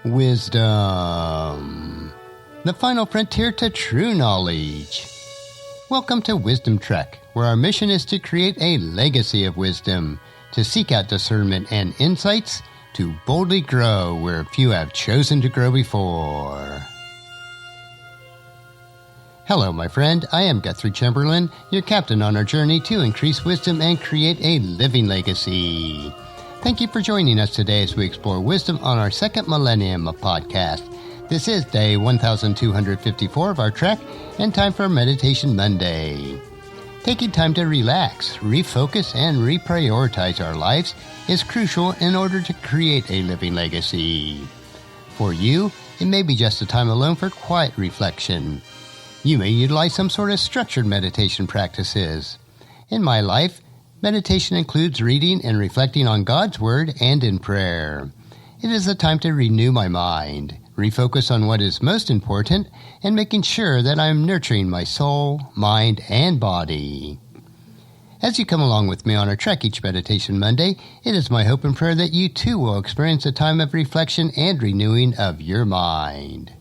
Wisdom, the final frontier to true knowledge. Welcome to Wisdom Trek, where our mission is to create a legacy of wisdom, to seek out discernment and insights, to boldly grow where few have chosen to grow before. Hello, my friend. I am Guthrie Chamberlain, your captain on our journey to increase wisdom and create a living legacy. Thank you for joining us today as we explore wisdom on our second millennium of podcast. This is day 1254 of our trek and time for Meditation Monday. Taking time to relax, refocus, and reprioritize our lives is crucial in order to create a living legacy. For you, it may be just a time alone for quiet reflection. You may utilize some sort of structured meditation practices. In my life, meditation includes reading and reflecting on God's Word and in prayer. It is a time to renew my mind, refocus on what is most important, and making sure that I am nurturing my soul, mind, and body. As you come along with me on our trek each Meditation Monday, it is my hope and prayer that you too will experience a time of reflection and renewing of your mind.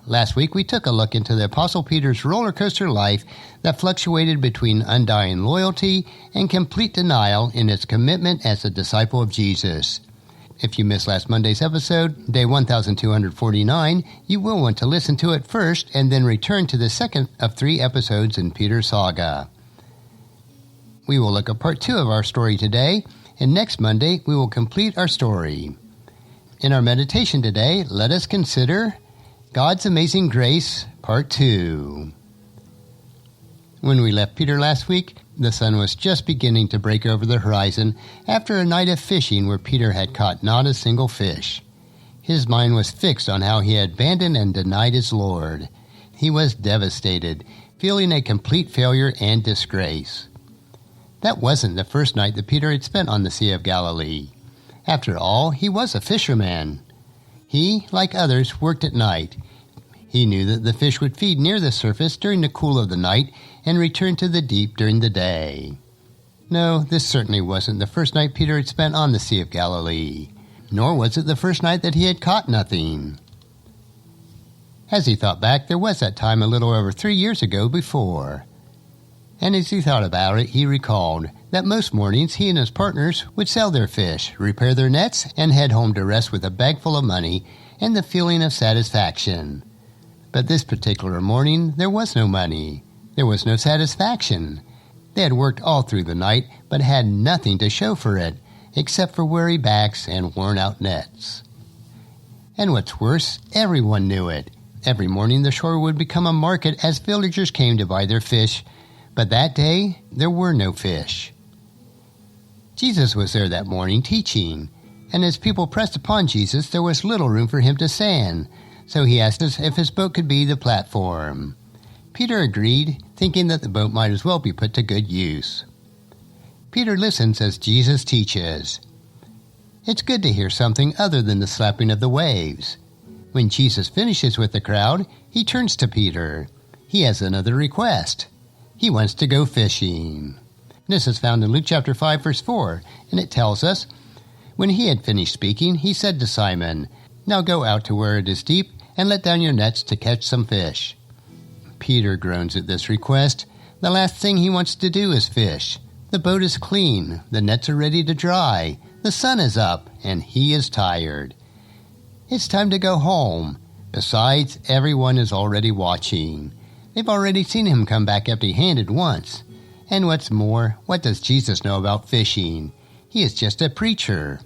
Last week, we took a look into the Apostle Peter's roller coaster life that fluctuated between undying loyalty and complete denial in its commitment as a disciple of Jesus. If you missed last Monday's episode, day 1249, you will want to listen to it first and then return to the second of 3 episodes in Peter's saga. We will look at part 2 of our story today, and next Monday we will complete our story. In our meditation today, let us consider God's Amazing Grace, Part 2. When we left Peter last week, the sun was just beginning to break over the horizon after a night of fishing where Peter had caught not a single fish. His mind was fixed on how he had abandoned and denied his Lord. He was devastated, feeling a complete failure and disgrace. That wasn't the first night that Peter had spent on the Sea of Galilee. After all, he was a fisherman. He, like others, worked at night. He knew that the fish would feed near the surface during the cool of the night and return to the deep during the day. No, this certainly wasn't the first night Peter had spent on the Sea of Galilee, nor was it the first night that he had caught nothing. As he thought back, there was that time a little over 3 years ago before. And as he thought about it, he recalled that most mornings he and his partners would sell their fish, repair their nets, and head home to rest with a bag full of money and the feeling of satisfaction. But this particular morning, there was no money. There was no satisfaction. They had worked all through the night, but had nothing to show for it, except for weary backs and worn-out nets. And what's worse, everyone knew it. Every morning the shore would become a market as villagers came to buy their fish, but that day, there were no fish. Jesus was there that morning teaching, and as people pressed upon Jesus, there was little room for him to stand, so he asked us if his boat could be the platform. Peter agreed, thinking that the boat might as well be put to good use. Peter listens as Jesus teaches. It's good to hear something other than the slapping of the waves. When Jesus finishes with the crowd, he turns to Peter. He has another request. He wants to go fishing. This is found in Luke chapter 5, verse 4, and it tells us, when he had finished speaking, he said to Simon, "Now go out to where it is deep, and let down your nets to catch some fish." Peter groans at this request. The last thing he wants to do is fish. The boat is clean, the nets are ready to dry, the sun is up, and he is tired. It's time to go home. Besides, everyone is already watching. They've already seen him come back empty-handed once. And what's more, what does Jesus know about fishing? He is just a preacher.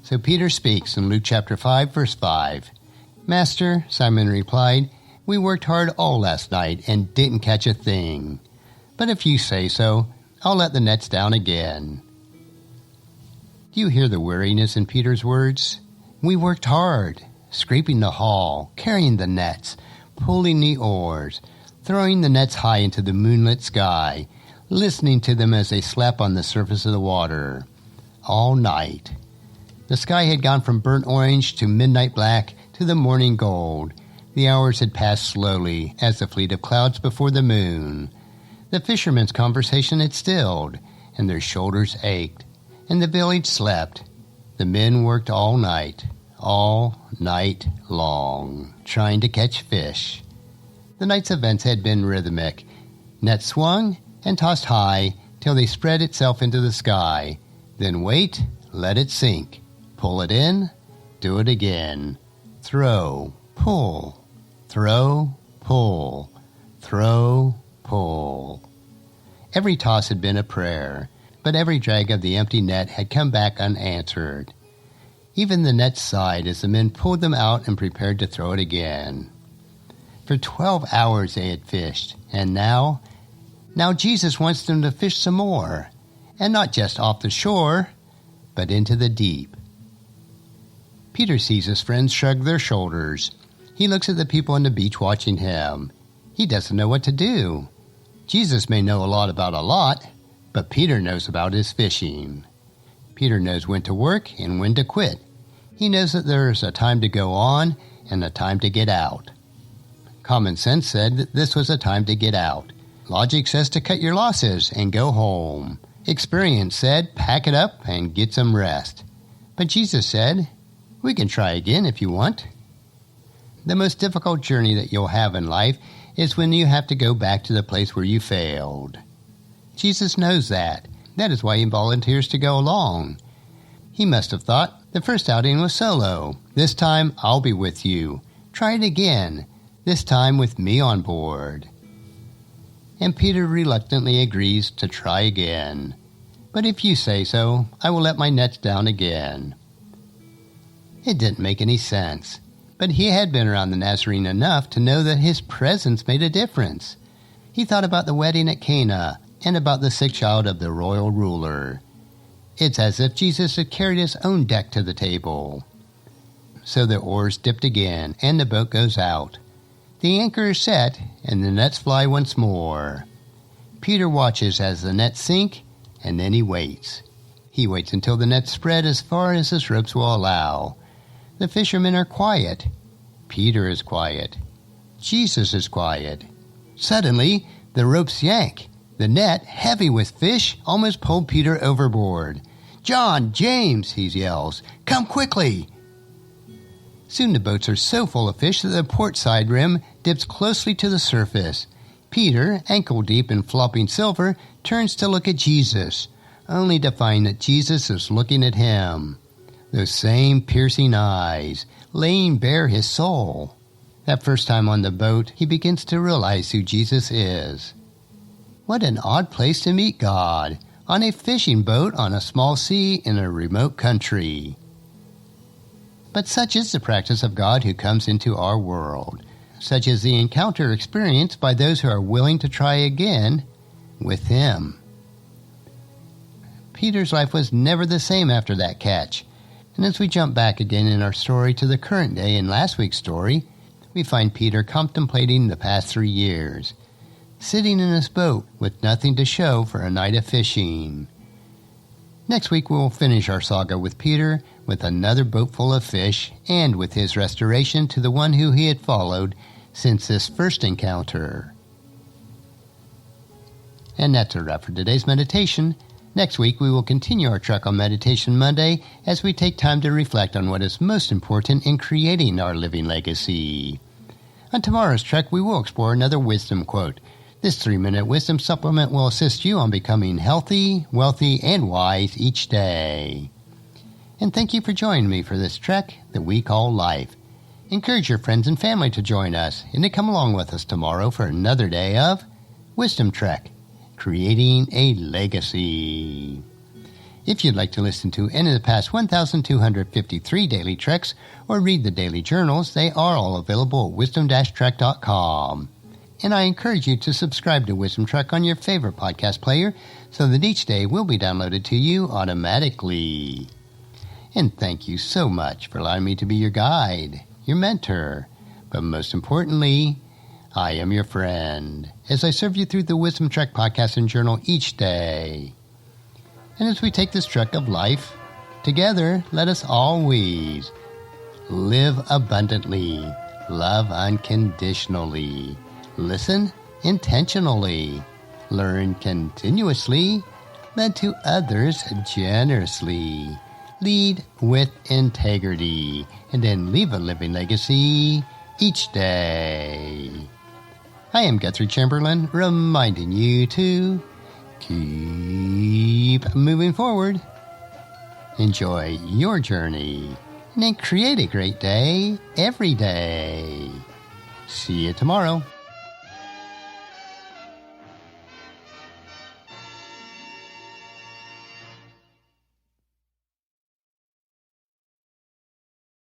So Peter speaks in Luke chapter 5, verse 5. "Master," Simon replied, "we worked hard all last night and didn't catch a thing. But if you say so, I'll let the nets down again." Do you hear the weariness in Peter's words? We worked hard, scraping the hull, carrying the nets, pulling the oars, throwing the nets high into the moonlit sky, listening to them as they slap on the surface of the water. All night. The sky had gone from burnt orange to midnight black to the morning gold. The hours had passed slowly as a fleet of clouds before the moon. The fishermen's conversation had stilled, and their shoulders ached, and the village slept. The men worked all night, all night long, trying to catch fish. The night's events had been rhythmic. Nets swung and tossed high till they spread itself into the sky. Then wait, let it sink. Pull it in, do it again. Throw, pull, throw, pull, throw, pull. Every toss had been a prayer, but every drag of the empty net had come back unanswered. Even the nets sighed as the men pulled them out and prepared to throw it again. For 12 hours they had fished, and now Jesus wants them to fish some more, and not just off the shore, but into the deep. Peter sees his friends shrug their shoulders. He looks at the people on the beach watching him. He doesn't know what to do. Jesus may know a lot about a lot, but Peter knows about his fishing. Peter knows when to work and when to quit. He knows that there is a time to go on and a time to get out. Common sense said that this was a time to get out. Logic says to cut your losses and go home. Experience said pack it up and get some rest. But Jesus said, we can try again if you want. The most difficult journey that you'll have in life is when you have to go back to the place where you failed. Jesus knows that. That is why he volunteers to go along. He must have thought the first outing was solo. This time I'll be with you. Try it again, this time with me on board. And Peter reluctantly agrees to try again. But if you say so, I will let my nets down again. It didn't make any sense, but he had been around the Nazarene enough to know that his presence made a difference. He thought about the wedding at Cana and about the sick child of the royal ruler. It's as if Jesus had carried his own deck to the table. So the oars dipped again, and the boat goes out. The anchor is set, and the nets fly once more. Peter watches as the nets sink, and then he waits. He waits until the nets spread as far as his ropes will allow. The fishermen are quiet. Peter is quiet. Jesus is quiet. Suddenly, the ropes yank. The net, heavy with fish, almost pulled Peter overboard. "John, James," he yells, "come quickly!" Soon the boats are so full of fish that the port side rim dips closely to the surface. Peter, ankle deep in flopping silver, turns to look at Jesus, only to find that Jesus is looking at him. Those same piercing eyes, laying bare his soul. That first time on the boat, he begins to realize who Jesus is. What an odd place to meet God, on a fishing boat on a small sea in a remote country. But such is the practice of God who comes into our world. Such is the encounter experienced by those who are willing to try again with him. Peter's life was never the same after that catch. And as we jump back again in our story to the current day in last week's story, we find Peter contemplating the past 3 years, sitting in his boat with nothing to show for a night of fishing. Next week we will finish our saga with Peter with another boat full of fish and with his restoration to the one who he had followed since this first encounter. And that's a wrap for today's meditation. Next week we will continue our trek on Meditation Monday as we take time to reflect on what is most important in creating our living legacy. On tomorrow's trek we will explore another wisdom quote. This 3-minute wisdom supplement will assist you on becoming healthy, wealthy, and wise each day. And thank you for joining me for this trek that we call life. Encourage your friends and family to join us and to come along with us tomorrow for another day of Wisdom Trek, creating a legacy. If you'd like to listen to any of the past 1,253 daily treks or read the daily journals, they are all available at wisdom-trek.com. And I encourage you to subscribe to Wisdom Trek on your favorite podcast player so that each day will be downloaded to you automatically. And thank you so much for allowing me to be your guide, your mentor, but most importantly, I am your friend as I serve you through the Wisdom Trek podcast and journal each day. And as we take this trek of life, together let us always live abundantly, love unconditionally, listen intentionally, learn continuously, lend to others generously, lead with integrity, and then leave a living legacy each day. I am Guthrie Chamberlain, reminding you to keep moving forward. Enjoy your journey, and then create a great day every day. See you tomorrow.